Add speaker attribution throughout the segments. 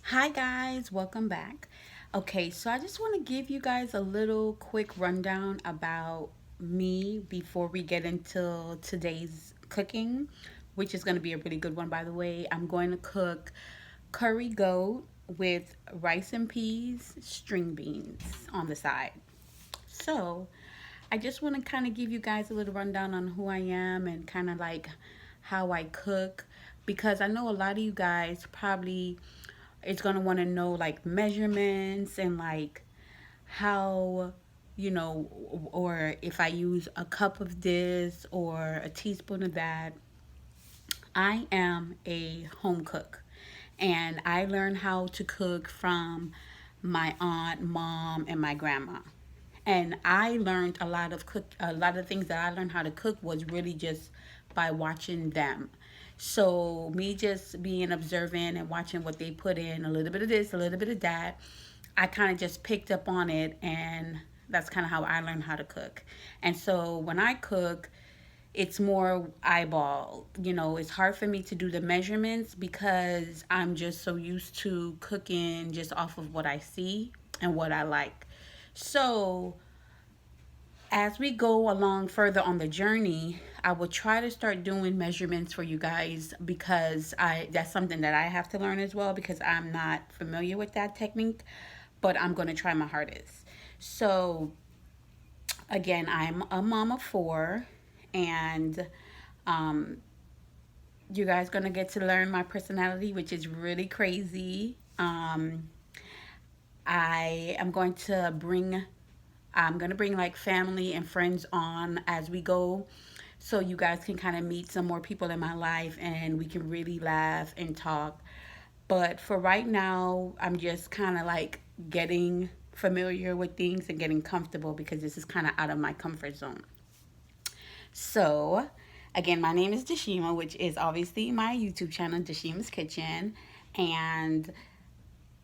Speaker 1: Hi guys, welcome back. Okay, so I just want to give you guys a little quick rundown about me before we get into today's cooking, which is going to be a really good one, by the way. I'm going to cook curry goat with rice and peas, string beans on the side. So, I just want to kind of give you guys a little rundown on who I am and kind of like how I cook, because I know a lot of you guys probably is going to want to know like measurements and like how, or if I use a cup of this or a teaspoon of that. I am a home cook, and I learned how to cook from my aunt, mom, and my grandma. And I learned a lot of things that I learned how to cook was really just by watching them. So me just being observant and watching what they put in, a little bit of this, a little bit of that, I kind of just picked up on it, and that's kind of how I learned how to cook. And so when I cook, it's more eyeball. It's hard for me to do the measurements because I'm just so used to cooking just off of what I see and what I like. So, as we go along further on the journey, I will try to start doing measurements for you guys because I that's something that I have to learn as well because I'm not familiar with that technique, but I'm going to try my hardest. So, again, I'm a mom of four, and um, you guys gonna get to learn my personality, which is really crazy. I am going to bring I'm gonna bring like family and friends on as we go, so you guys can kind of meet some more people in my life and we can really laugh and talk. But for right now, I'm just kind of like getting familiar with things and getting comfortable because this is kind of out of my comfort zone. So, again, my name is Dashima, which is obviously my YouTube channel, Dashima's Kitchen. And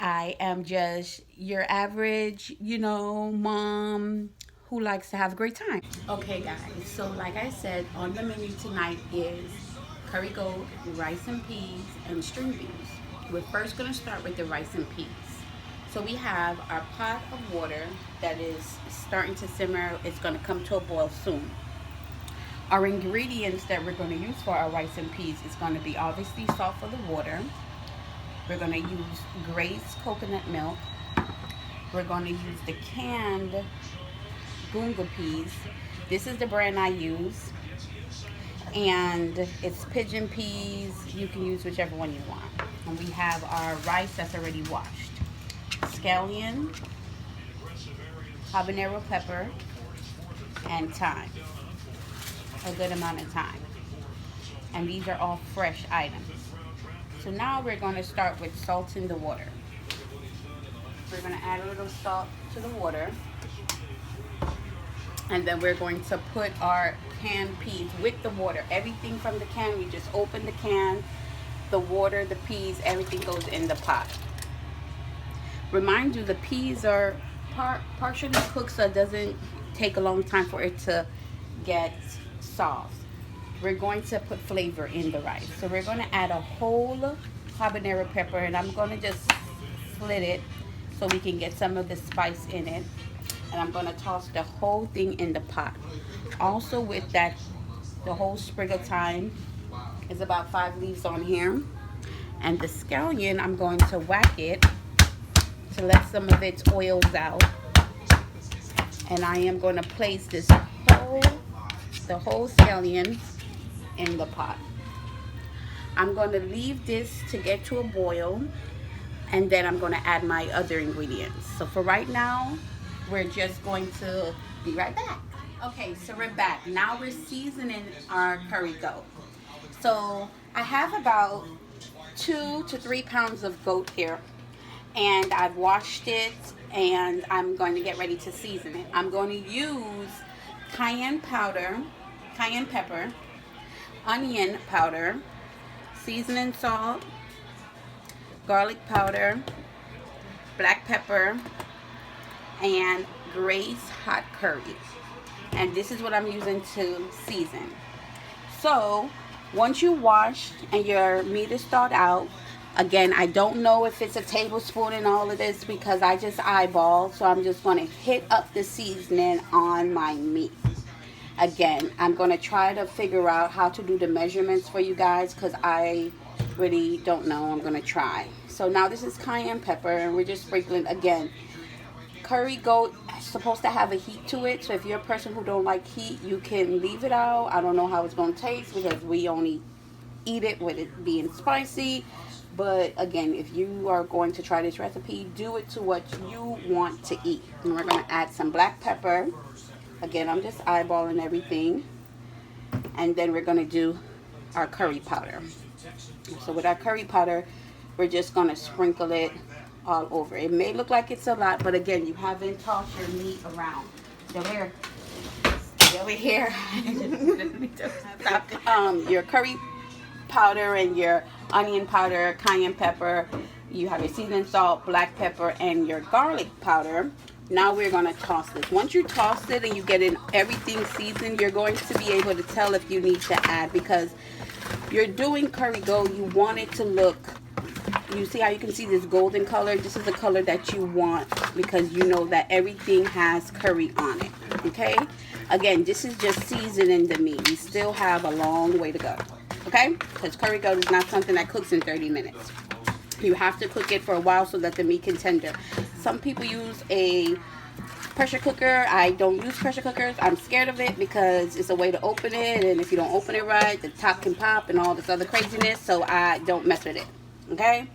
Speaker 1: I am just your average, mom who likes to have a great time. Okay, guys, so like I said, on the menu tonight is curry goat, rice and peas, and string beans. We're first going to start with the rice and peas. So we have our pot of water that is starting to simmer. It's going to come to a boil soon. Our ingredients that we're going to use for our rice and peas is going to be obviously salt for the water. We're going to use Grace coconut milk. We're going to use the canned gunga peas. This is the brand I use. And it's pigeon peas. You can use whichever one you want. And we have our rice that's already washed. Scallion, habanero pepper, and thyme. A good amount of thyme. And these are all fresh items. So now we're going to start with salting the water. We're going to add a little salt to the water. And then we're going to put our canned peas with the water. Everything from the can, we just open the can, the water, the peas, everything goes in the pot. Remind you, the peas are partially cooked, so it doesn't take a long time for it to get soft. We're going to put flavor in the rice. So we're going to add a whole habanero pepper, and I'm going to just slit it so we can get some of the spice in it. And I'm going to toss the whole thing in the pot. Also with that, the whole sprig of thyme is about 5 leaves on here. And the scallion, I'm going to whack it to let some of its oils out. And I am going to place the whole scallion in the pot. I'm going to leave this to get to a boil, and then I'm going to add my other ingredients. So for right now, we're just going to be right back. Okay, so we're back. Now we're seasoning our curry goat. So I have about 2 to 3 pounds of goat here, and I've washed it, and I'm going to get ready to season it. I'm going to use cayenne powder, cayenne pepper, onion powder, seasoning salt, garlic powder, black pepper, and Grace hot curry. And this is what I'm using to season. So once you wash and your meat is thawed out, Again, I don't know if it's a tablespoon in all of this because I just eyeball. So I'm just going to hit up the seasoning on my meat. Again, I'm going to try to figure out how to do the measurements for you guys because I really don't know. I'm going to try. So now this is cayenne pepper, and we're just sprinkling. Again, curry goat is supposed to have a heat to it. So if you're a person who don't like heat, you can leave it out. I don't know how it's going to taste because we only eat it with it being spicy. But again, if you are going to try this recipe, do it to what you want to eat. And we're going to add some black pepper. Again, I'm just eyeballing everything. And then we're going to do our curry powder. So with our curry powder, we're just going to sprinkle it all over. It may look like it's a lot, but again, you haven't tossed your meat around. Still here. Still here. Your curry powder and your onion powder, cayenne pepper, you have your seasoning salt, black pepper, and your garlic powder. Now we're going to toss this. Once you toss it and you get in everything seasoned, you're going to be able to tell if you need to add, because you're doing curry goat, you want it to look, you see how you can see this golden color? This is the color that you want because you know that everything has curry on it. Okay? Again, this is just seasoning the meat. We still have a long way to go. Okay? Because curry goat is not something that cooks in 30 minutes. You have to cook it for a while so that the meat can tender. Some people use a pressure cooker. I don't use pressure cookers. I'm scared of it because it's a way to open it, and if you don't open it right, the top can pop and all this other craziness, so I don't mess with it. Okay?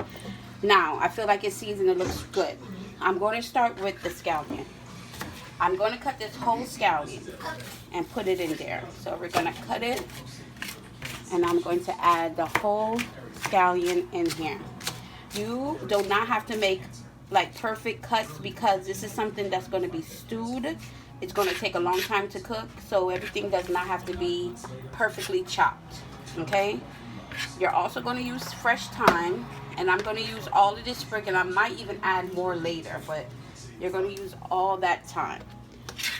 Speaker 1: Now, I feel like it's seasoned. It looks good. I'm going to start with the scallion. I'm going to cut this whole scallion and put it in there. So we're going to cut it, and I'm going to add the whole scallion in here. You do not have to make like perfect cuts because this is something that's going to be stewed. It's going to take a long time to cook, so everything does not have to be perfectly chopped. Okay? You're also going to use fresh thyme, and I'm going to use all of this sprig, and I might even add more later, but you're going to use all that thyme.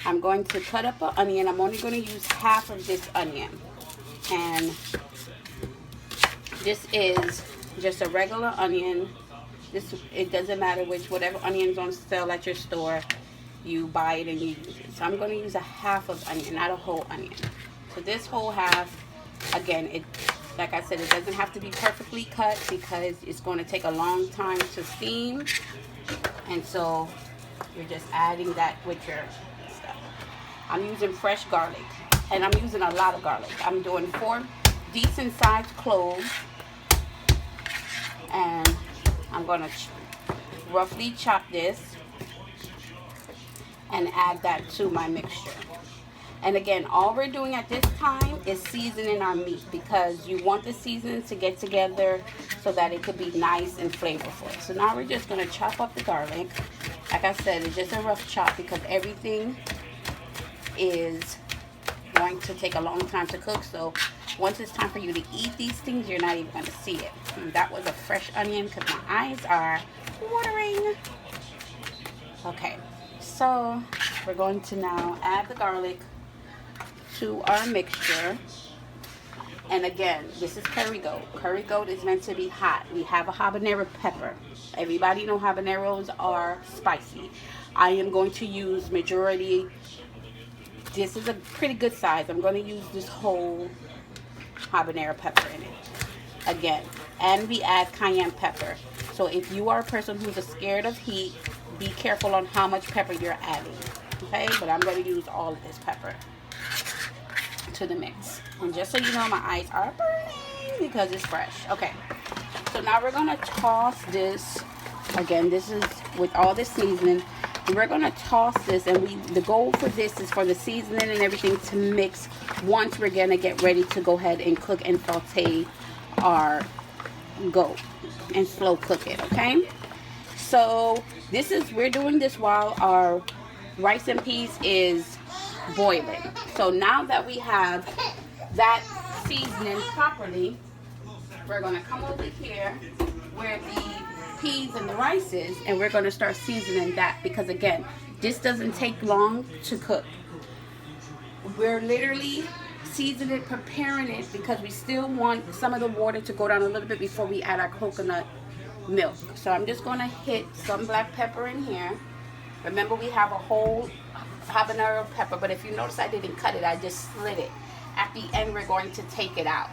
Speaker 1: I'm going to cut up an onion. I'm only going to use half of this onion, and this is just a regular onion. It doesn't matter whatever onion's on sale at your store, you buy it and you use it. So I'm going to use a half of onion, not a whole onion. So this whole half, again, like I said, it doesn't have to be perfectly cut because it's going to take a long time to steam. And so you're just adding that with your stuff. I'm using fresh garlic, and I'm using a lot of garlic. I'm doing 4 decent sized cloves, and I'm going to roughly chop this and add that to my mixture. And again, all we're doing at this time is seasoning our meat because you want the seasoning to get together so that it could be nice and flavorful. So now we're just going to chop up the garlic. Like I said, it's just a rough chop because everything is going to take a long time to cook. So once it's time for you to eat these things, you're not even going to see it. And that was a fresh onion because my eyes are watering. Okay, so we're going to now add the garlic to our mixture. And again, this is curry goat. Curry goat is meant to be hot. We have a habanero pepper. Everybody know habaneros are spicy. I am going to use majority. This is a pretty good size. I'm going to use this whole habanero pepper in it. Again, and we add cayenne pepper. So if you are a person who's scared of heat, be careful on how much pepper you're adding. Okay, but I'm going to use all of this pepper to the mix. And just so you know, my eyes are burning because it's fresh. Okay, so now we're going to toss this. Again, this is with all the seasoning. We're going to toss this, and the goal for this is for the seasoning and everything to mix once we're going to get ready to go ahead and cook and saute our goat and slow cook it. Okay, so we're doing this while our rice and peas is boiling. So now that we have that seasoning properly, we're going to come over here where the peas and the rice is, and we're going to start seasoning that because again, this doesn't take long to cook. We're literally seasoning, preparing it because we still want some of the water to go down a little bit before we add our coconut milk. So I'm just going to hit some black pepper in here. Remember, we have a whole habanero pepper, but if you notice I didn't cut it, I just slid it. At the end, we're going to take it out.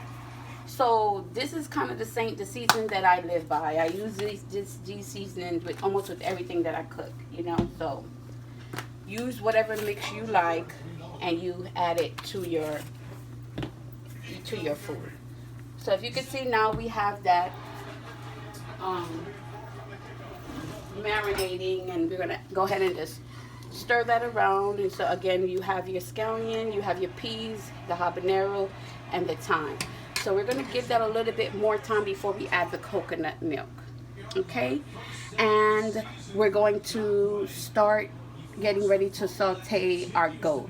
Speaker 1: So this is kind of the seasoning that I live by. I use these seasonings with almost with everything that I cook, you know. So use whatever mix you like, and you add it to your food. So if you can see now, we have that marinating, and we're gonna go ahead and just stir that around. And so again, you have your scallion, you have your peas, the habanero, and the thyme. So we're gonna give that a little bit more time before we add the coconut milk. Okay, and we're going to start getting ready to saute our goat.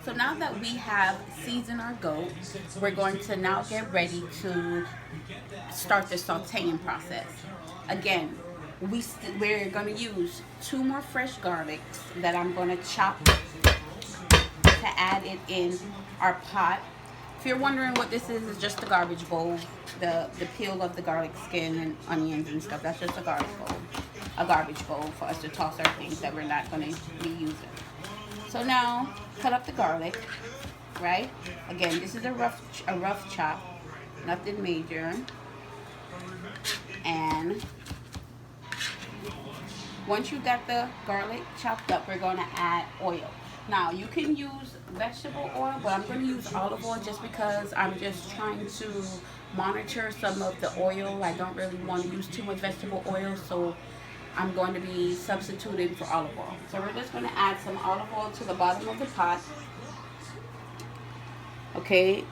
Speaker 1: So now that we have seasoned our goat, we're going to now get ready to start the sauteing process. Again, we're going to use 2 more fresh garlics that I'm going to chop to add it in our pot. If you're wondering what this is, it's just a garbage bowl. The peel of the garlic skin and onions and stuff, that's just a garbage bowl. A garbage bowl for us to toss our things that we're not going to be using. So now, cut up the garlic, right? Again, this is a rough chop, nothing major. And once you got the garlic chopped up, we're going to add oil. Now, you can use vegetable oil, but I'm going to use olive oil just because I'm just trying to monitor some of the oil. I don't really want to use too much vegetable oil, so I'm going to be substituting for olive oil. So we're just going to add some olive oil to the bottom of the pot. Okay,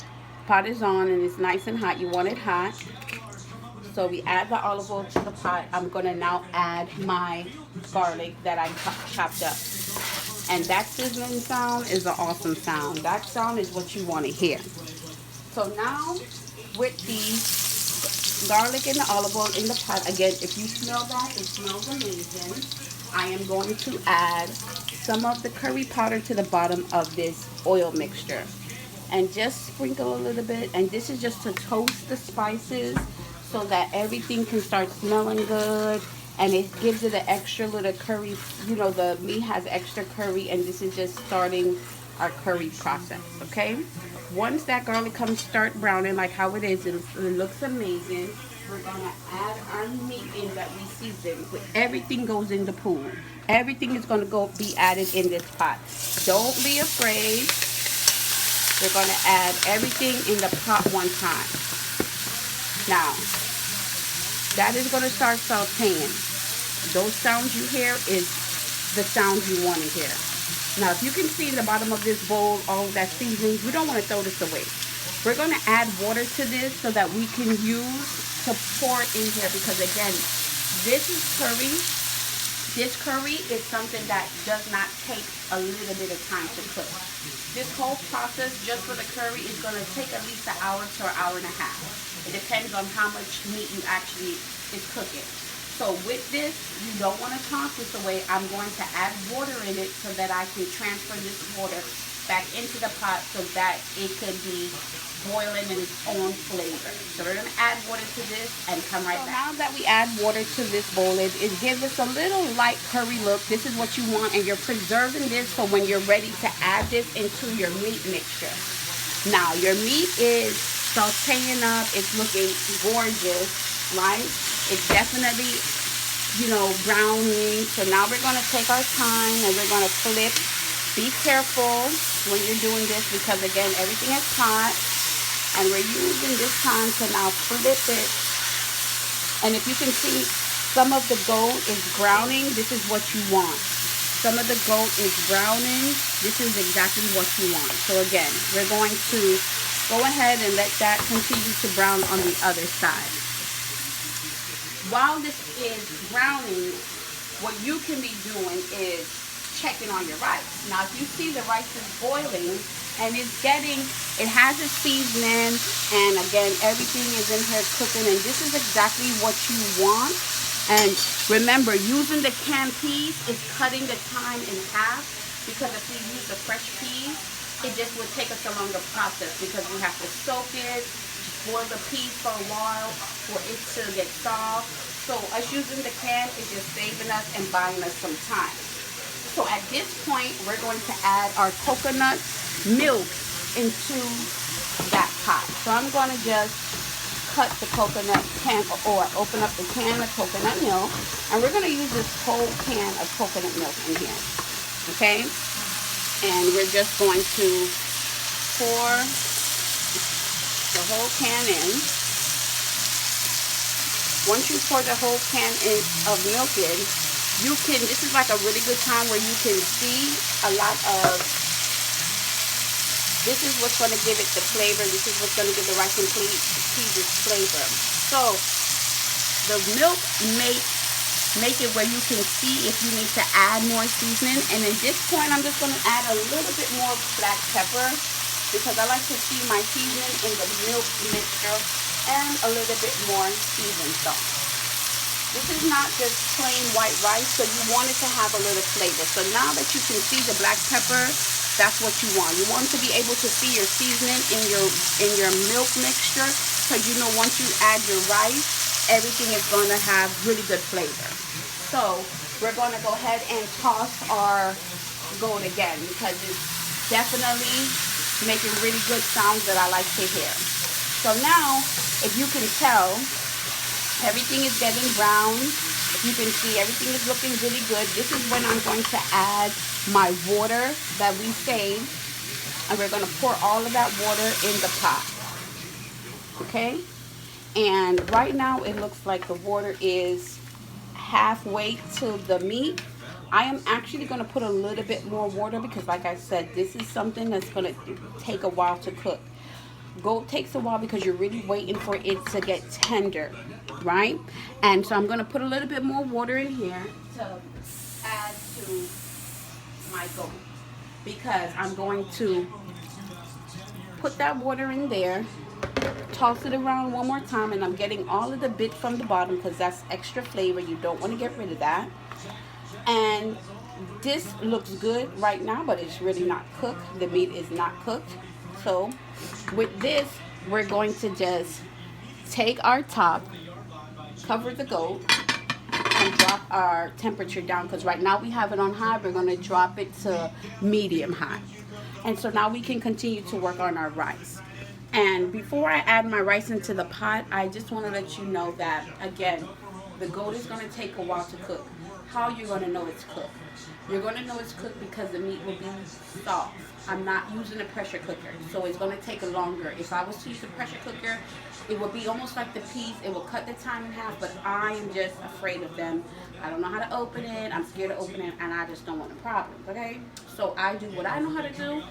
Speaker 1: pot is on and it's nice and hot. You want it hot. So we add the olive oil to the pot. I'm going to now add my garlic that I chopped up. And that sizzling sound is an awesome sound. That sound is what you want to hear. So now with the garlic and the olive oil in the pot, again, if you smell that, it smells amazing. I am going to add some of the curry powder to the bottom of this oil mixture. And just sprinkle a little bit. And this is just to toast the spices so that everything can start smelling good. And it gives it an extra little curry. You know, the meat has extra curry, and this is just starting our curry process, okay? Once that garlic start browning like how it is, it looks amazing. We're gonna add our meat in that we seasoned. Everything goes in the pool. Everything is gonna be added in this pot. Don't be afraid. We're gonna add everything in the pot one time. Now, that is gonna start sauteing. Those sounds you hear is the sounds you want to hear. Now, if you can see in the bottom of this bowl, all of that seasoning, we don't want to throw this away. We're going to add water to this so that we can use to pour in here, because again, this is curry. This curry is something that does not take a little bit of time to cook. This whole process just for the curry is going to take at least an hour to an hour and a half. It depends on how much meat you actually is cooking. So with this, you don't want to toss this away. I'm going to add water in it so that I can transfer this water back into the pot so that it could be boiling in its own flavor. So we're going to add water to this and come right back. Now that we add water to this bowl, it gives us a little light curry look. This is what you want, and you're preserving this for when you're ready to add this into your meat mixture. Now, your meat is sauteing up. It's looking gorgeous, right? It's definitely, you know, browning. So now we're going to take our time and we're going to flip. Be careful when you're doing this because, again, everything is hot. And we're using this time to now flip it. And if you can see, some of the goat is browning. This is what you want. Some of the goat is browning. This is exactly what you want. So again, we're going to go ahead and let that continue to brown on the other side. While this is browning, what you can be doing is checking on your rice. Now, if you see the rice is boiling and it has a seasoning, and again, everything is in here cooking, and this is exactly what you want. And remember, using the canned peas is cutting the time in half, because if we use the fresh peas, it just would take us a longer process because we have to soak it, boil the peas for a while for it to get soft. So us using the can is just saving us and buying us some time. So at this point, we're going to add our coconut milk into that pot. So I'm going to just cut the coconut can, or open up the can of coconut milk, and we're going to use this whole can of coconut milk in here. Okay? And we're just going to pour the whole can in. Once you pour the whole can of milk in, you can, this is like a really good time where you can see a lot of, this is what's going to give it the flavor, this is what's going to give the rice and peas its flavor. So the milk make it where you can see if you need to add more seasoning. And at this point, I'm just going to add a little bit more black pepper, because I like to see my seasoning in the milk mixture, and a little bit more seasoned salt. This is not just plain white rice, so you want it to have a little flavor. So now that you can see the black pepper, that's what you want. You want to be able to see your seasoning in your milk mixture, because you know once you add your rice, everything is going to have really good flavor. So we're going to go ahead and toss our goat again, because it's definitely making really good sounds that I like to hear. So now, if you can tell, everything is getting brown. If you can see, everything is looking really good. This is when I'm going to add my water that we saved. And we're going to pour all of that water in the pot. Okay? And right now, it looks like the water is halfway to the meat. I am actually going to put a little bit more water, because like I said, this is something that's going to take a while to cook. Goat takes a while because you're really waiting for it to get tender, right? And so I'm going to put a little bit more water in here to add to my goat, because I'm going to put that water in there, toss it around one more time, and I'm getting all of the bits from the bottom because that's extra flavor. You don't want to get rid of that. And this looks good right now, but it's really not cooked. The meat is not cooked. So with this, we're going to just take our top, cover the goat, and drop our temperature down, because right now we have it on high. We're going to drop it to medium high. And so now we can continue to work on our rice. And before I add my rice into the pot, I just want to let you know that, again, the goat is going to take a while to cook. How are you going to know it's cooked? You're going to know it's cooked because the meat will be soft. I'm not using a pressure cooker, so it's going to take longer. If I was to use a pressure cooker, it would be almost like the peas. It will cut the time in half, but I am just afraid of them. I don't know how to open it. I'm scared to open it, and I just don't want a problem, okay? So I do what I know how to do,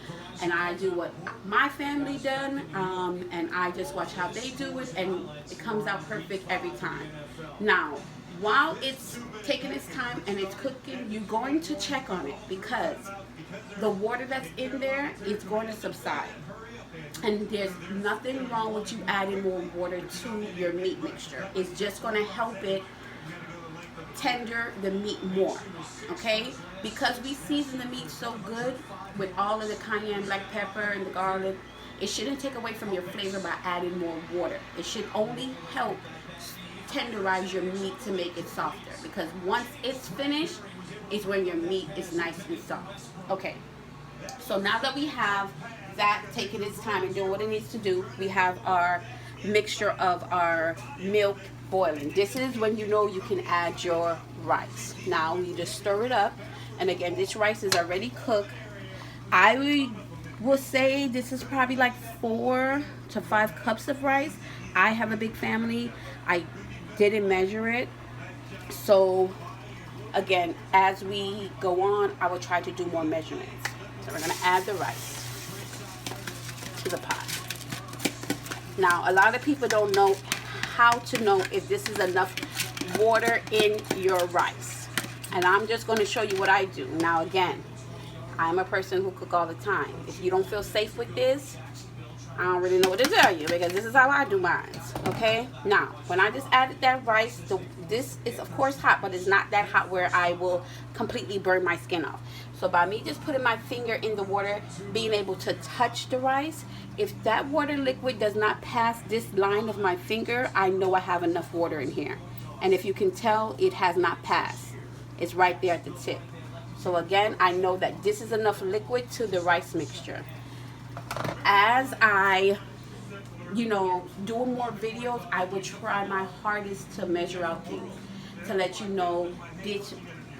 Speaker 1: and I do what my family done, and I just watch how they do it, and it comes out perfect every time. Now, while it's taking its time and it's cooking, you're going to check on it, because the water that's in there is going to subside. And there's nothing wrong with you adding more water to your meat mixture. It's just going to help it tender the meat more, okay? Because we season the meat so good with all of the cayenne, black pepper, and the garlic, it shouldn't take away from your flavor by adding more water. It should only help tenderize your meat to make it softer, because once it's finished is when your meat is nice and soft. Okay, so now that we have that taking its time and doing what it needs to do, we have our mixture of our milk boiling. This is when you know you can add your rice. Now you just stir it up, and again, this rice is already cooked. I will say this is probably like 4 to 5 cups of rice. I have a big family. I didn't measure it, so again, as we go on, I will try to do more measurements. So we're going to add the rice to the pot. Now, a lot of people don't know how to know if this is enough water in your rice, and I'm just going to show you what I do. Now, again, I'm a person who cook all the time. If you don't feel safe with this, I don't really know what to tell you, because this is how I do mine. Okay, now when I just added that rice, this is of course hot, but it's not that hot where I will completely burn my skin off. So by me just putting my finger in the water, being able to touch the rice, if that water liquid does not pass this line of my finger, I know I have enough water in here. And if you can tell, it has not passed. It's right there at the tip. So again, I know that this is enough liquid to the rice mixture. As I, do more videos, I will try my hardest to measure out things, to let you know this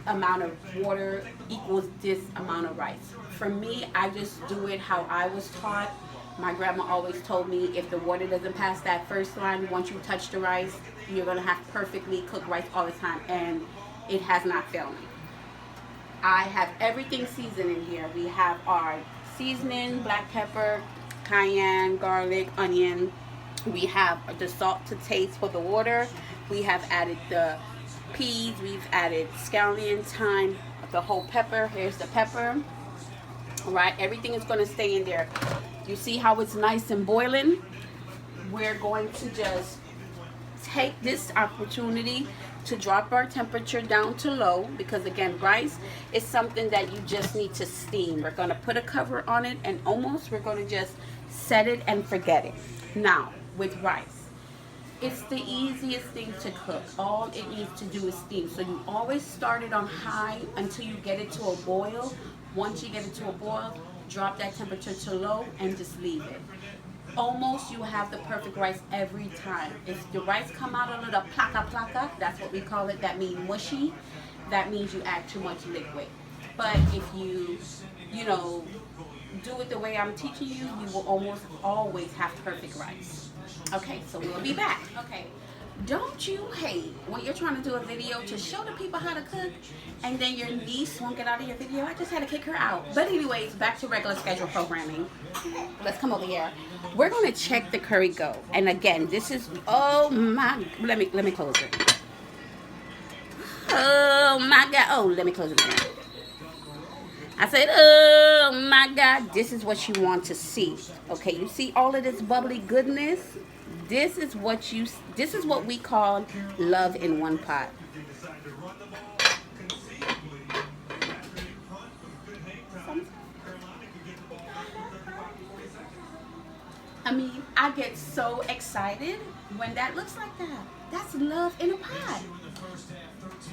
Speaker 1: amount of water equals this amount of rice. For me, I just do it how I was taught. My grandma always told me, if the water doesn't pass that first line, once you touch the rice, you're going to have perfectly cooked rice all the time. And it has not failed me. I have everything seasoned in here. We have our seasoning, black pepper, cayenne, garlic, onion. We have the salt to taste for the water. We have added the peas. We've added scallion, thyme, the whole pepper. Here's the pepper. All right, everything is going to stay in there. You see how it's nice and boiling? We're going to just take this opportunity to drop our temperature down to low, because again, rice is something that you just need to steam. We're going to put a cover on it, and almost we're going to just set it and forget it. Now, with rice, it's the easiest thing to cook. All it needs to do is steam. So you always start it on high until you get it to a boil. Once you get it to a boil, drop that temperature to low and just leave it. Almost you have the perfect rice every time. If the rice come out a little plaka plaka, that's what we call it, that means mushy, that means you add too much liquid. But if you do it the way I'm teaching you, you will almost always have perfect rice. Okay, so we'll be back. Okay, don't you hate when you're trying to do a video to show the people how to cook and then your niece won't get out of your video? I just had to kick her out. But anyways, back to regular schedule programming. Let's come over here. We're going to check the curry go. And again, this is, oh my, let me close it. Oh my God. Oh, let me close it again. I said, oh my God, this is what you want to see. Okay, you see all of this bubbly goodness? This is what we call love in one pot. I mean, I get so excited when that looks like that. That's love in a pot.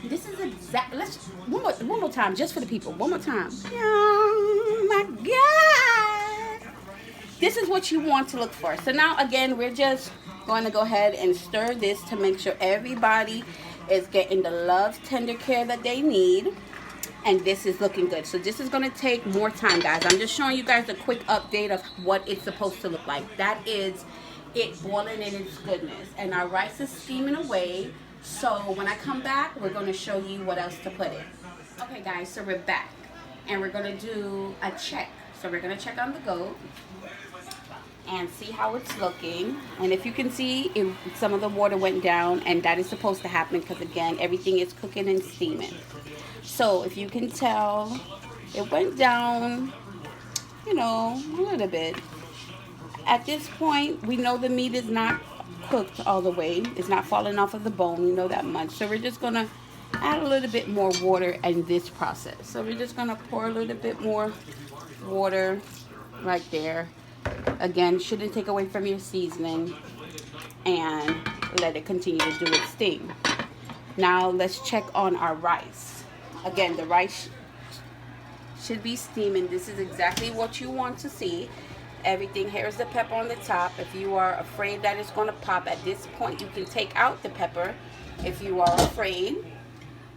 Speaker 1: This is exactly, let's, one more time, just for the people. One more time. Oh my God. This is what you want to look for. So now, again, we're just going to go ahead and stir this to make sure everybody is getting the love, tender care that they need. And this is looking good. So this is going to take more time, guys. I'm just showing you guys a quick update of what it's supposed to look like. That is it boiling in its goodness. And our rice is steaming away. So when I come back, we're going to show you what else to put in. Okay, guys, so we're back. And we're going to do a check. So we're going to check on the goat and see how it's looking. And if you can see, some of the water went down, and that is supposed to happen because, again, everything is cooking and steaming. So if you can tell, it went down, a little bit. At this point, we know the meat is not cooked all the way. It's not falling off of the bone. We know that much. So we're just going to add a little bit more water in this process. So we're just going to pour a little bit more water right there. Again, shouldn't take away from your seasoning, and let it continue to do its thing. Now let's check on our rice. Again, the rice should be steaming. This is exactly what you want to see. Everything, here's the pepper on the top. If you are afraid that it's going to pop at this point, you can take out the pepper if you are afraid.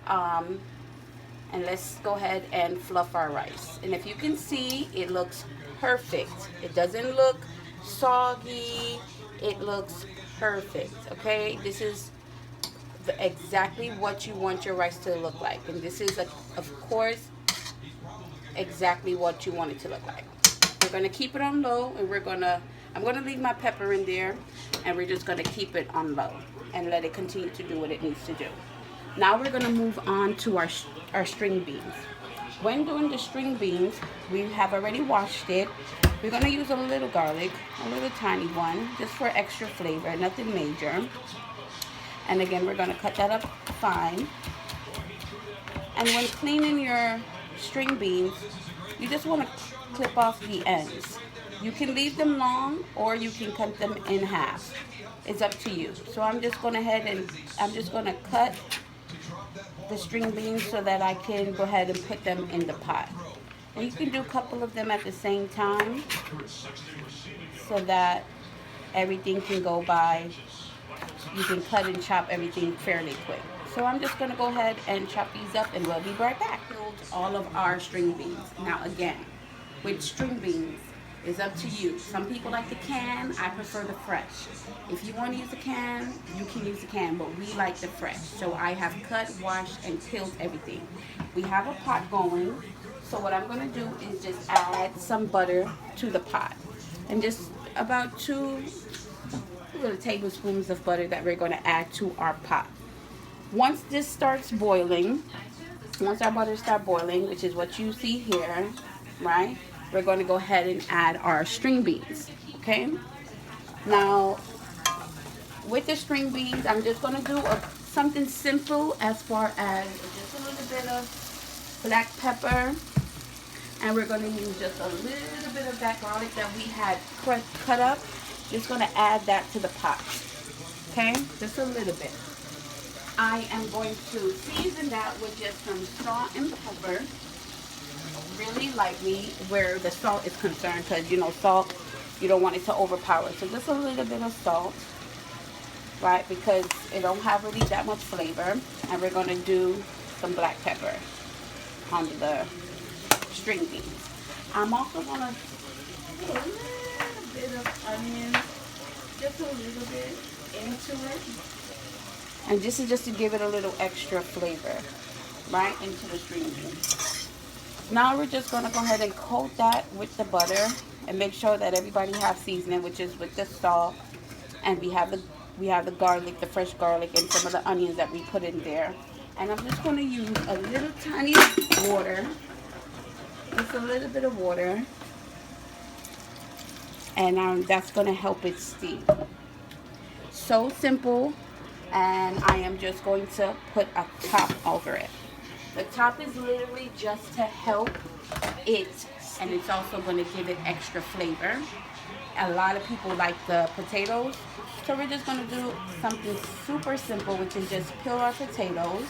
Speaker 1: And let's go ahead and fluff our rice. And if you can see, it looks perfect. It doesn't look soggy. It looks perfect. Okay, this is exactly what you want your rice to look like. And this is, of course, exactly what you want it to look like. We're going to keep it on low, and I'm going to leave my pepper in there, and we're just going to keep it on low and let it continue to do what it needs to do. Now we're going to move on to our string beans. When doing the string beans, we have already washed it. We're going to use a little garlic, a little tiny one, just for extra flavor, nothing major. And again, we're going to cut that up fine. And when cleaning your string beans, you just want to clip off the ends. You can leave them long, or you can cut them in half. It's up to you. So I'm just going ahead and I'm just going to cut the string beans so that I can go ahead and put them in the pot. And you can do a couple of them at the same time so that everything can go by. You can cut and chop everything fairly quick. So I'm just going to go ahead and chop these up and we'll be right back. All of our string beans. Now again, with string beans, it's up to you. Some people like the can. I prefer the fresh. If you want to use a can, you can use a can, but we like the fresh. So I have cut, washed, and peeled everything. We have a pot going. So what I'm going to do is just add some butter to the pot. And just about 2 little tablespoons of butter that we're going to add to our pot. Once this starts boiling, once our butter starts boiling, which is what you see here, right? We're going to go ahead and add our string beans, okay? Now, with the string beans, I'm just going to do something simple as far as just a little bit of black pepper. And we're going to use just a little bit of that garlic that we had cut up. Just going to add that to the pot, okay? Just a little bit. I am going to season that with just some salt and pepper. Really lightly where the salt is concerned, because you know salt, you don't want it to overpower. So just a little bit of salt, right? Because it don't have really that much flavor. And we're going to do some black pepper on the string beans. I'm also going to put a little bit of onion, just a little bit into it. And this is just to give it a little extra flavor, right, into the string beans. Now we're just going to go ahead and coat that with the butter and make sure that everybody has seasoning, which is with the salt. And we have the garlic, the fresh garlic, and some of the onions that we put in there. And I'm just going to use a little tiny water, just a little bit of water, and that's going to help it steam. So simple. And I am just going to put a top over it. The top is literally just to help it, and it's also going to give it extra flavor. A lot of people like the potatoes, so we're just going to do something super simple, which is just peel our potatoes.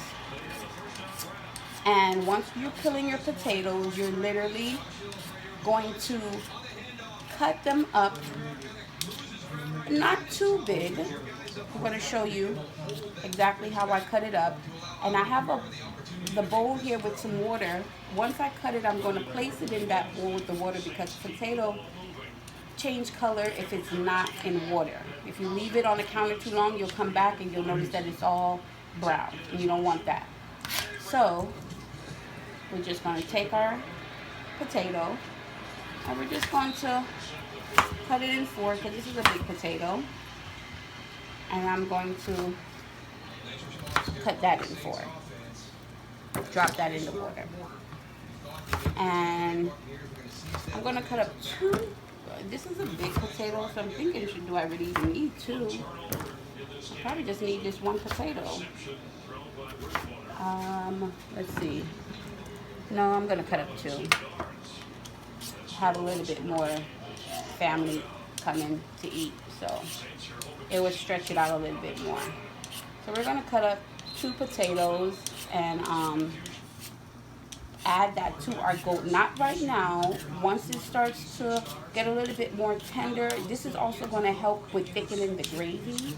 Speaker 1: And once you're peeling your potatoes, you're literally going to cut them up, not too big. I'm going to show you exactly how I cut it up. And I have the bowl here with some water. Once I cut it, I'm going to place it in that bowl with the water, because potato change color if it's not in water. If you leave it on the counter too long, you'll come back and you'll notice that it's all brown, and you don't want that. So we're just going to take our potato and we're just going to cut it in four, because this is a big potato. And I'm going to cut that in four. Drop that in the water. And I'm going to cut up two. This is a big potato, so I'm thinking, do I really even need two? I probably just need this one potato. Let's see. No, I'm going to cut up two. Have a little bit more family coming to eat, so it would stretch it out a little bit more. So we're going to cut up 2 potatoes and add that to our goat. Not right now. Once it starts to get a little bit more tender, this is also going to help with thickening the gravy.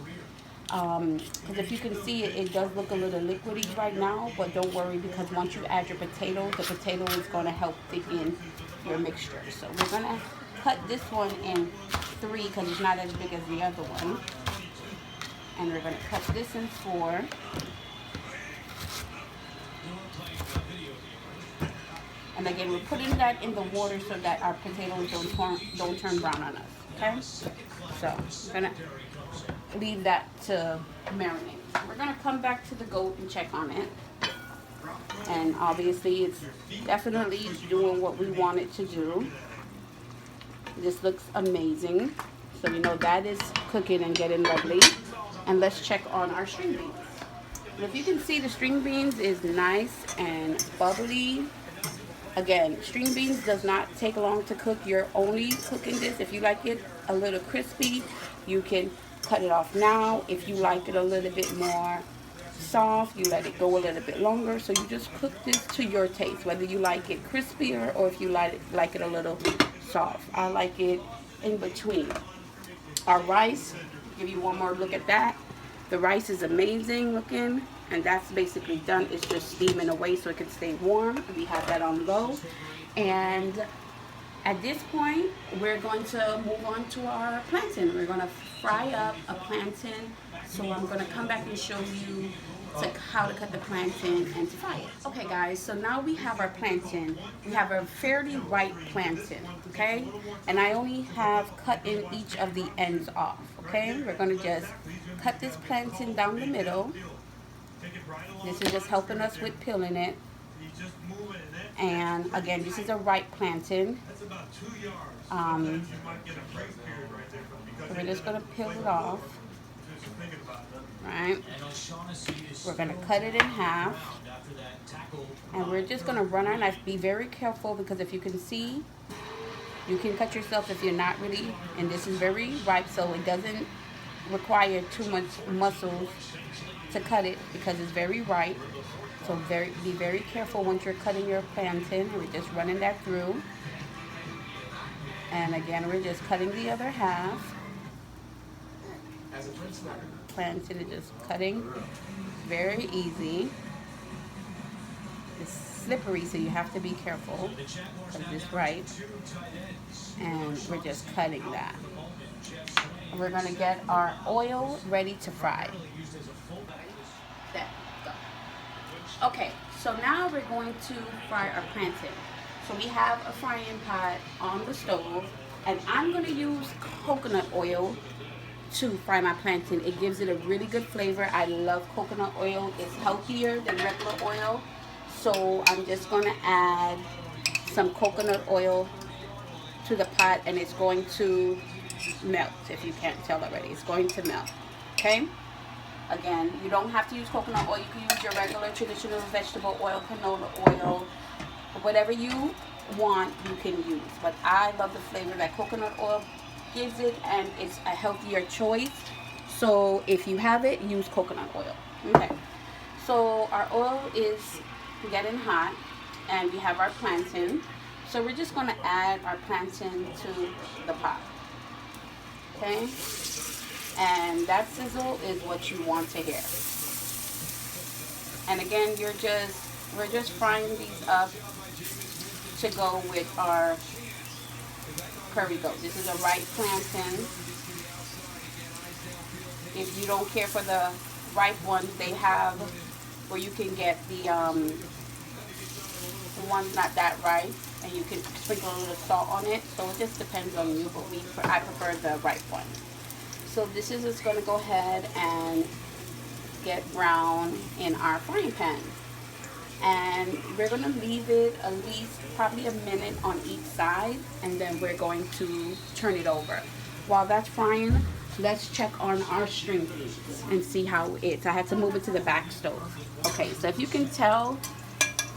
Speaker 1: Because if you can see it, it does look a little liquidy right now, but don't worry, because once you add your potatoes, the potato is going to help thicken your mixture. So we're going to cut this one in 3 because it's not as big as the other one. And we're going to cut this in 4. And again, we're putting that in the water so that our potatoes don't turn brown on us. Okay? So we're going to leave that to marinate. We're going to come back to the goat and check on it. And obviously it's definitely doing what we want it to do. This looks amazing. So we know that is cooking and getting lovely. And let's check on our string beans. And if you can see, the string beans is nice and bubbly. Again, string beans does not take long to cook. You're only cooking this if you like it a little crispy. You can cut it off now. If you like it a little bit more soft, you let it go a little bit longer. So you just cook this to your taste, whether you like it crispier or if you like it a little soft. I like it in between. Our rice, give you one more look at that. The rice is amazing looking, and that's basically done. It's just steaming away so it can stay warm. We have that on low. And at this point, we're going to move on to our plantain. We're going to fry up a plantain. So I'm going to come back and show you how to cut the plantain and to fry it. Okay guys, so now we have our plantain. We have a fairly ripe plantain, okay? And I only have cut in each of the ends off, okay? We're going to just cut this plantain down the middle. This is just helping us with peeling it. And again, this is a ripe plantain. So we're just going to peel it off. Right, we're going to cut it in half, and we're just going to run our knife. Be very careful, because if you can see, you can cut yourself if you're not really, and this is very ripe, so it doesn't require too much muscles to cut it because it's very ripe. So be very careful once you're cutting your plantain. We're just running that through, and again we're just cutting the other half. Plantain is just cutting, very easy. It's slippery, so you have to be careful because it's ripe. And we're just cutting that. We're going to get our oil ready to fry. There, go. Okay, so now we're going to fry our plantain. So we have a frying pot on the stove, and I'm going to use coconut oil to fry my plantain. It gives it a really good flavor. I love coconut oil. It's healthier than regular oil. So I'm just going to add some coconut oil to the pot, and it's going to melt. If you can't tell already, it's going to melt. Okay? Again, you don't have to use coconut oil. You can use your regular traditional vegetable oil, canola oil, whatever you want you can use. But I love the flavor that coconut oil gives it, and it's a healthier choice. So if you have it, use coconut oil. Okay, so our oil is getting hot, and we have our plantain. So we're just going to add our plantain to the pot. Okay, and that sizzle is what you want to hear. And again, we're just frying these up to go with our curry goat. This is a ripe plantain. If you don't care for the ripe ones, they have where you can get the ones not that ripe, and you can sprinkle a little salt on it. So it just depends on you, but I prefer the ripe one. So this is just going to go ahead and get brown in our frying pan. And we're going to leave it at least probably a minute on each side, and then we're going to turn it over. While that's frying, let's check on our string beans and see how it's. I had to move it to the back stove. Okay, so if you can tell,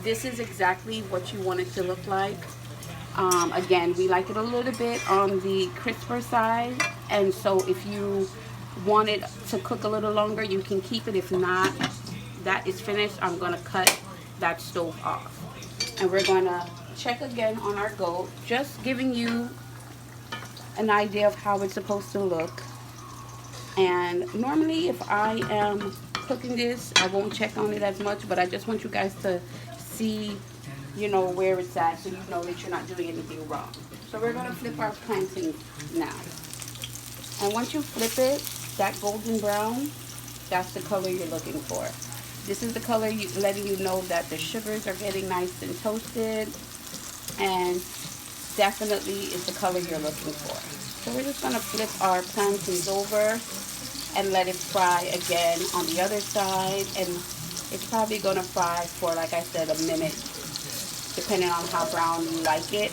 Speaker 1: this is exactly what you want it to look like. Again, we like it a little bit on the crisper side, and so if you want it to cook a little longer, you can keep it. If not, that is finished. I'm going to cut that stove off, and we're going to check again on our goat, just giving you an idea of how it's supposed to look. And normally if I am cooking this, I won't check on it as much, but I just want you guys to see, you know, where it's at, so you know that you're not doing anything wrong. So we're going to flip our plantain now, and once you flip it, that golden brown, that's the color you're looking for. This is the color letting you know that the sugars are getting nice and toasted, and definitely is the color you're looking for. So we're just going to flip our plantains over and let it fry again on the other side, and it's probably going to fry for, like I said, a minute, depending on how brown you like it.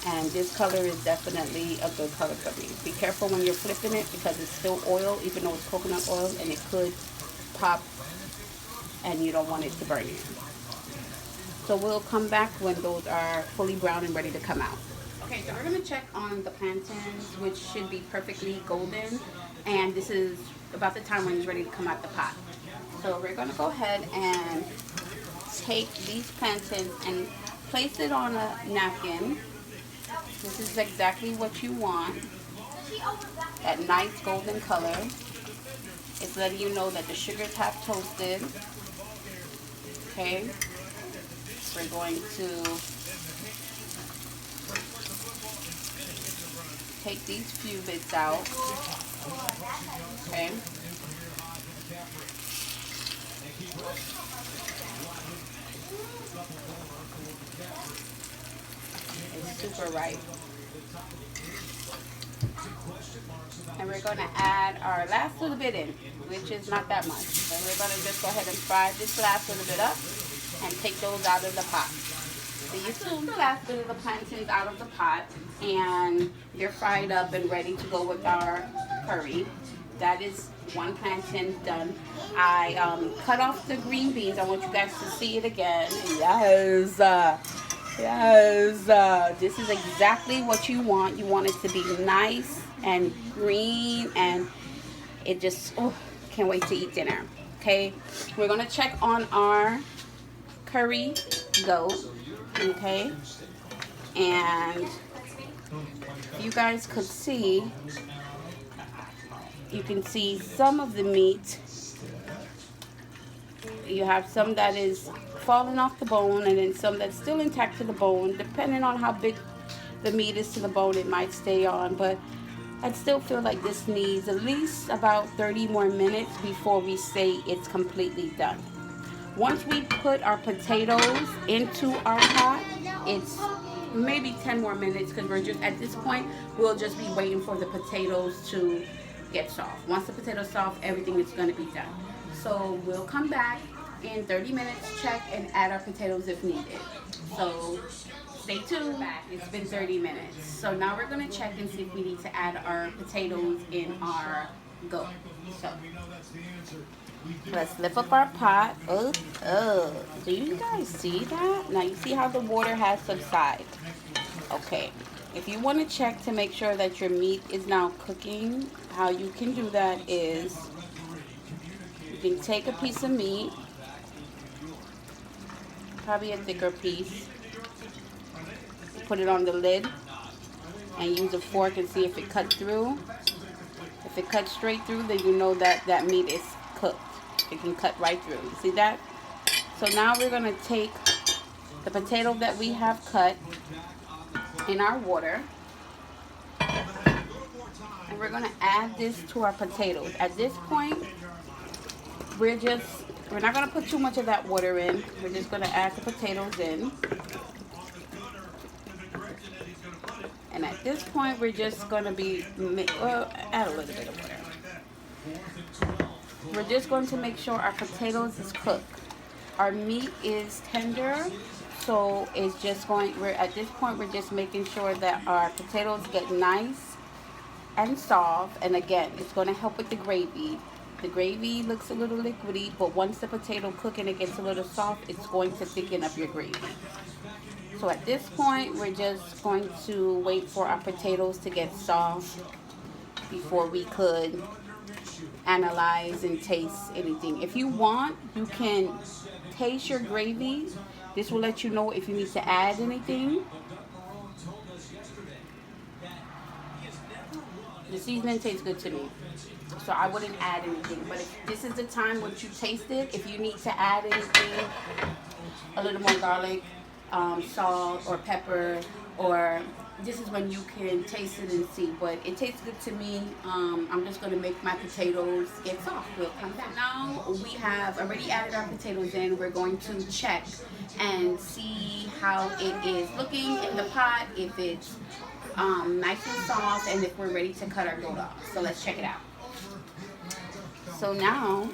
Speaker 1: And this color is definitely a good color for me. Be careful when you're flipping it, because it's still oil, even though it's coconut oil, and it could pop, and you don't want it to burn you. So we'll come back when those are fully brown and ready to come out. Okay, so we're going to check on the plantains, which should be perfectly golden. And this is about the time when it's ready to come out the pot. So we're gonna go ahead and take these plantains and place it on a napkin. This is exactly what you want. That nice golden color. It's letting you know that the sugars have toasted. Okay. We're going to take these few bits out. Okay. It's super ripe. And we're going to add our last little bit in, which is not that much. So we're going to just go ahead and fry this last little bit up and take those out of the pot. So you took the last bit of the plantains out of the pot and they're fried up and ready to go with our curry. That is one plantain done. I cut off the green beans. I want you guys to see it again. Yes. Yes. This is exactly what you want. You want it to be nice and green, and it just, oh, can't wait to eat dinner. Okay, we're gonna check on our curry goat. Okay, and you guys could see, you can see some of the meat. You have some that is falling off the bone, and then some that's still intact to the bone. Depending on how big the meat is to the bone, it might stay on, but I still feel like this needs at least about 30 more minutes before we say it's completely done. Once we put our potatoes into our pot, it's maybe 10 more minutes, because we're just, at this point, we'll just be waiting for the potatoes to get soft. Once the potatoes soft, everything is going to be done. So we'll come back in 30 minutes, check, and add our potatoes if needed. So stay tuned. It's been 30 minutes. So now we're going to check and see if we need to add our potatoes in our goat. So let's lift up our pot. Do you guys see that? Now you see how the water has subsided. Okay. If you want to check to make sure that your meat is now cooking, how you can do that is you can take a piece of meat, probably a thicker piece, put it on the lid, and use a fork and see if it cuts through. If it cuts straight through, then you know that that meat is cooked. It can cut right through. You see that? So now we're going to take the potato that we have cut in our water, and we're going to add this to our potatoes. At this point, we're not going to put too much of that water in. We're just going to add the potatoes in. And at this point, we're just going to be, add a little bit of water. We're just going to make sure our potatoes is cooked. Our meat is tender, so it's just going, at this point, we're just making sure that our potatoes get nice and soft. And again, it's going to help with the gravy. The gravy looks a little liquidy, but once the potato cooks and it gets a little soft, it's going to thicken up your gravy. So at this point, we're just going to wait for our potatoes to get soft before we could analyze and taste anything. If you want, you can taste your gravy. This will let you know if you need to add anything. The seasoning tastes good to me, so I wouldn't add anything. But if this is the time once you taste it, if you need to add anything, a little more garlic, salt or pepper, or this is when you can taste it and see. But it tastes good to me. I'm just going to make my potatoes get soft. We'll come back. Now we have already added our potatoes in. We're going to check and see how it is looking in the pot, if it's nice and soft, and if we're ready to cut our goat off. So let's check it out. So now,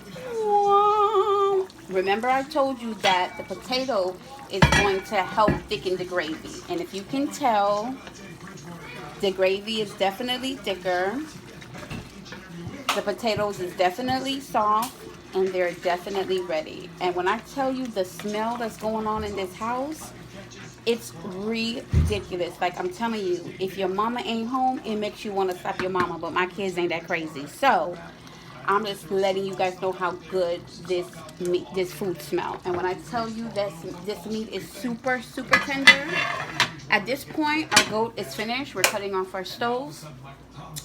Speaker 1: remember I told you that the potato is going to help thicken the gravy. And if you can tell, the gravy is definitely thicker. The potatoes is definitely soft. and they're definitely ready. And when I tell you the smell that's going on in this house, it's ridiculous. Like I'm telling you, if your mama ain't home, it makes you want to slap your mama. But my kids ain't that crazy, so I'm just letting you guys know how good this food smell. And when I tell you that this meat is super, super tender, at this point, our goat is finished. We're cutting off our stoves,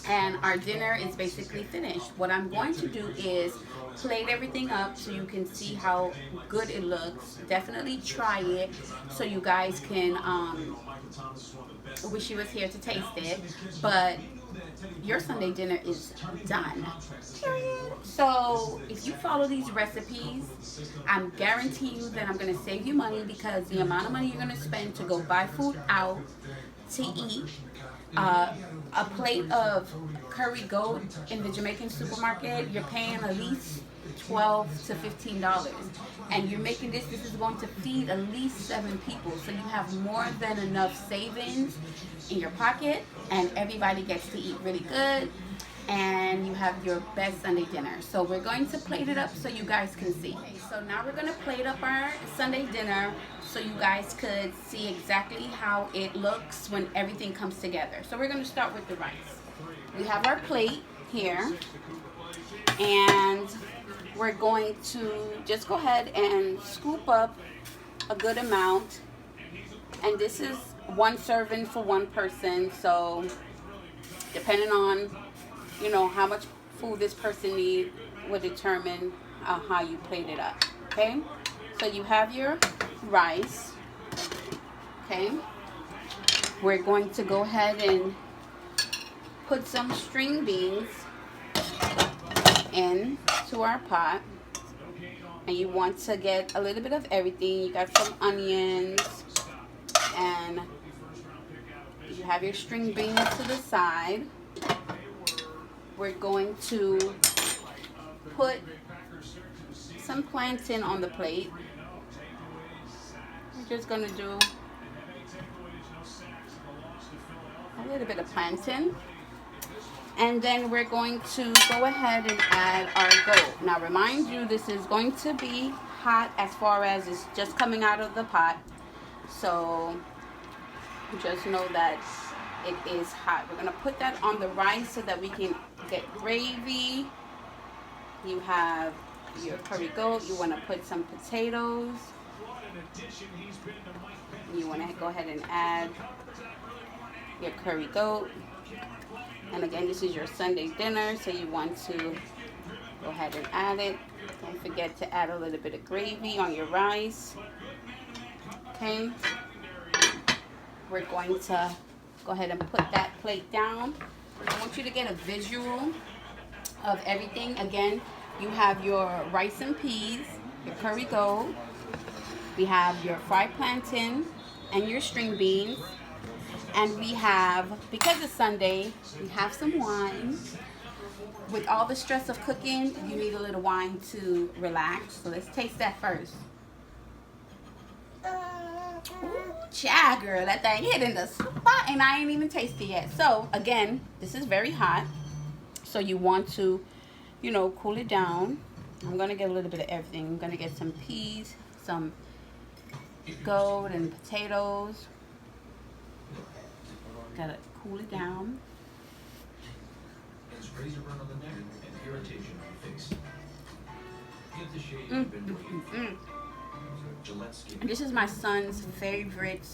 Speaker 1: and our dinner is basically finished. What I'm going to do is plate everything up so you can see how good it looks. Definitely try it so you guys can wish you was here to taste it. But your Sunday dinner is done. Period. So if you follow these recipes, I'm guaranteeing you that I'm gonna save you money, because the amount of money you're gonna spend to go buy food out to eat, a plate of curry goat in the Jamaican supermarket, you're paying at least $12 to $15, and you're making this is going to feed at least 7 people, so you have more than enough savings in your pocket, and everybody gets to eat really good, and you have your best Sunday dinner. So we're going to plate it up so you guys can see. So now we're going to plate up our Sunday dinner so you guys could see exactly how it looks when everything comes together. So we're going to start with the rice. We have our plate here, and we're going to just go ahead and scoop up a good amount. And this is 1 serving for 1 person, so depending on how much food this person needs will determine how you plate it up. Okay, so you have your rice. Okay, we're going to go ahead and put some string beans into our pot, and you want to get a little bit of everything. You got some onions, and you have your string beans to the side. We're going to put some plantain on the plate. We're just going to do a little bit of plantain. And then we're going to go ahead and add our goat. Now remind you, this is going to be hot as far as it's just coming out of the pot. So just know that it is hot. We're going to put that on the rice so that we can get gravy. You have your curry goat. You want to put some potatoes. You want to go ahead and add your curry goat. And again, this is your Sunday dinner, so you want to go ahead and add it. Don't forget to add a little bit of gravy on your rice. Okay. We're going to go ahead and put that plate down. I want you to get a visual of everything. Again, you have your rice and peas, your curry goat. We have your fried plantain and your string beans. And we have, because it's Sunday, we have some wine. With all the stress of cooking, you need a little wine to relax. So let's taste that first. Ooh, child, girl, that thing hit in the spot, and I ain't even tasted yet. So again, this is very hot, so you want to, cool it down. I'm gonna get a little bit of everything. I'm gonna get some peas, some goat, and potatoes. Gotta cool it down. This is my son's favorite.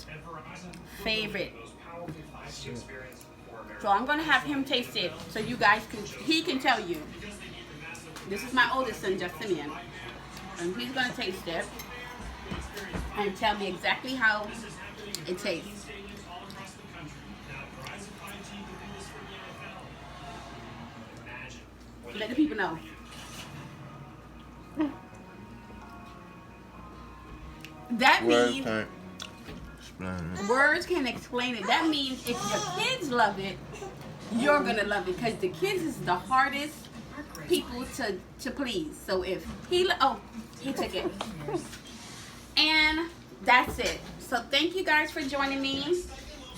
Speaker 1: So I'm gonna have him taste it so you guys he can tell you. This is my oldest son, Justinian, and he's gonna taste it and tell me exactly how it tastes. Let the people know. That means words can't explain it. That means if your kids love it, you're gonna love it, because the kids is the hardest people to please. So if he took it, and that's it. So thank you guys for joining me.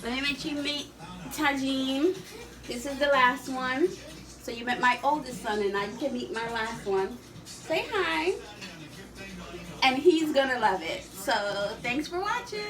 Speaker 1: Let me make you meet Tajin. This is the last one. So you met my oldest son, and now you can meet my last one. Say hi. And he's gonna love it. So thanks for watching.